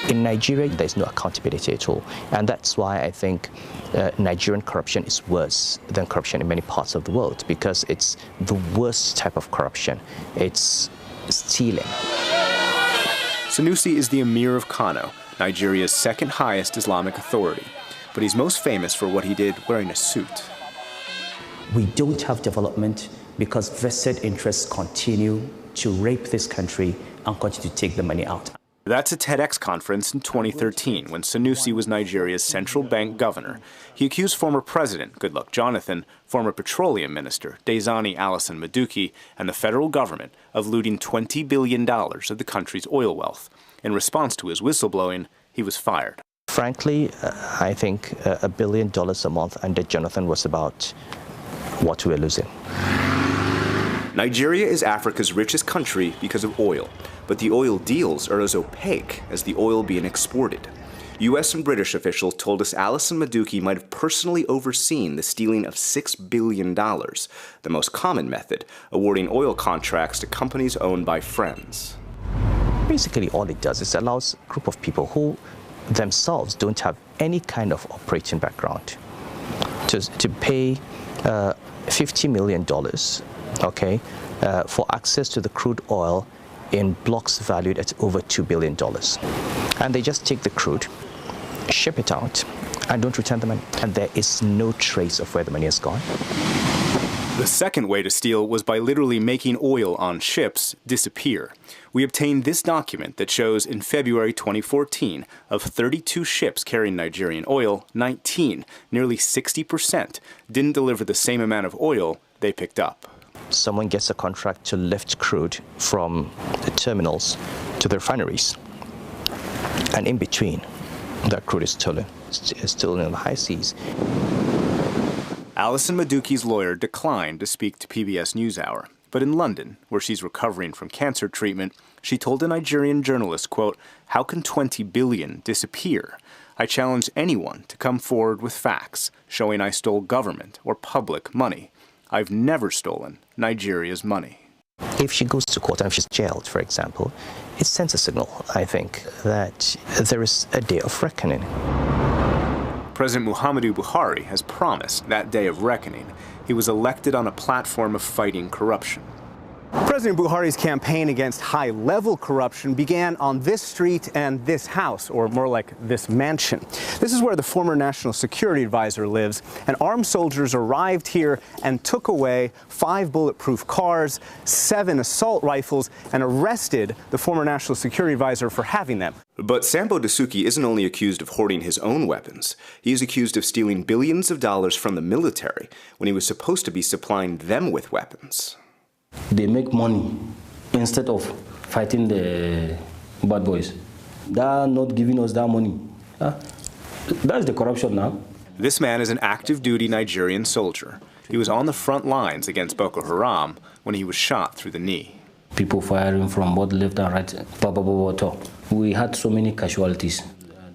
In Nigeria, there's no accountability at all. And that's why I think Nigerian corruption is worse than corruption in many parts of the world, because it's the worst type of corruption. It's stealing. Sanusi is the Emir of Kano, Nigeria's second highest Islamic authority. But he's most famous for what he did wearing a suit. We don't have development because vested interests continue to rape this country and continue to take the money out. That's a TEDx conference in 2013 when Sanusi was Nigeria's central bank governor. He accused former President Goodluck Jonathan, former petroleum minister Daisani Alison Madueke, and the federal government of looting $20 billion of the country's oil wealth. In response to his whistleblowing, he was fired. Frankly, I think $1 billion a month under Jonathan was about what we were losing. Nigeria is Africa's richest country because of oil, but the oil deals are as opaque as the oil being exported. U.S. and British officials told us Alison Madueke might have personally overseen the stealing of $6 billion, the most common method, awarding oil contracts to companies owned by friends. Basically, all it does is allows a group of people who themselves don't have any kind of operating background to pay $50 million, okay, for access to the crude oil in blocks valued at over $2 billion. And they just take the crude, ship it out, and don't return the money. And there is no trace of where the money has gone. The second way to steal was by literally making oil on ships disappear. We obtained this document that shows in February 2014, of 32 ships carrying Nigerian oil, 19, nearly 60%, didn't deliver the same amount of oil they picked up. Someone gets a contract to lift crude from the terminals to the refineries. And in between, that crude is stolen. It's stolen in the high seas. Alison Madueke's lawyer declined to speak to PBS NewsHour. But in London, where she's recovering from cancer treatment, she told a Nigerian journalist, quote, "How can 20 billion disappear? I challenge anyone to come forward with facts showing I stole government or public money. I've never stolen Nigeria's money." If she goes to court and if she's jailed, for example, it sends a signal, I think, that there is a day of reckoning. President Muhammadu Buhari has promised that day of reckoning. He was elected on a platform of fighting corruption. President Buhari's campaign against high-level corruption began on this street and this house, or more like this mansion. This is where the former National Security Advisor lives, and armed soldiers arrived here and took away 5 bulletproof cars, 7 assault rifles, and arrested the former National Security Advisor for having them. But Sambo Dasuki isn't only accused of hoarding his own weapons. He is accused of stealing billions of dollars from the military when he was supposed to be supplying them with weapons. They make money instead of fighting the bad boys. They are not giving us that money. That's the corruption now. This man is an active-duty Nigerian soldier. He was on the front lines against Boko Haram when he was shot through the knee. People firing from both left and right. We had so many casualties.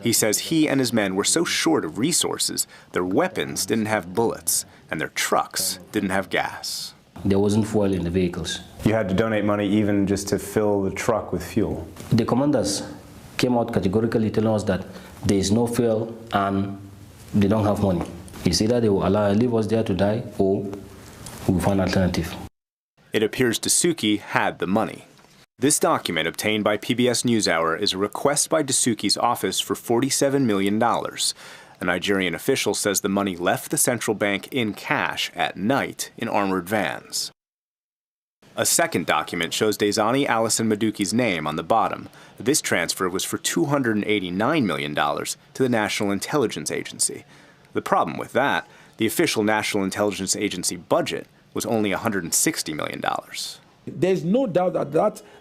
He says he and his men were so short of resources, their weapons didn't have bullets, and their trucks didn't have gas. There wasn't fuel in the vehicles. You had to donate money even just to fill the truck with fuel. The commanders came out categorically telling us that there is no fuel and they don't have money. It's either they will leave us there to die or we'll find an alternative. It appears Dasuki had the money. This document obtained by PBS NewsHour is a request by Dasuki's office for $47 million. A Nigerian official says the money left the central bank in cash at night in armored vans. A second document shows Daisani Alison Madueke's name on the bottom. This transfer was for $289 million to the National Intelligence Agency. The problem with that, the official National Intelligence Agency budget was only $160 million. There's no doubt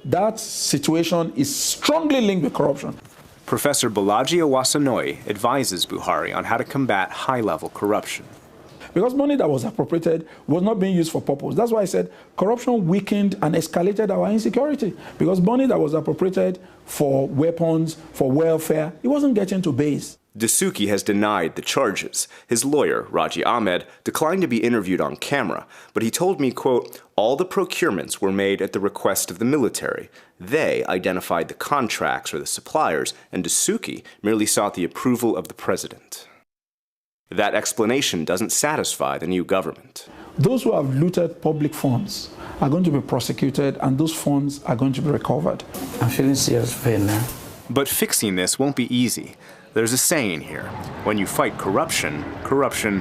that situation is strongly linked with corruption. Professor Bolaji Owasanoi advises Buhari on how to combat high-level corruption. Because money that was appropriated was not being used for purpose. That's why I said corruption weakened and escalated our insecurity. Because money that was appropriated for weapons, for welfare, it wasn't getting to base. Dasuki has denied the charges. His lawyer, Raji Ahmed, declined to be interviewed on camera, but he told me, quote, all the procurements were made at the request of the military. They identified the contracts or the suppliers, and Dasuki merely sought the approval of the president. That explanation doesn't satisfy the new government. Those who have looted public funds are going to be prosecuted, and those funds are going to be recovered. I'm feeling serious pain now. But fixing this won't be easy. There's a saying here: when you fight corruption, corruption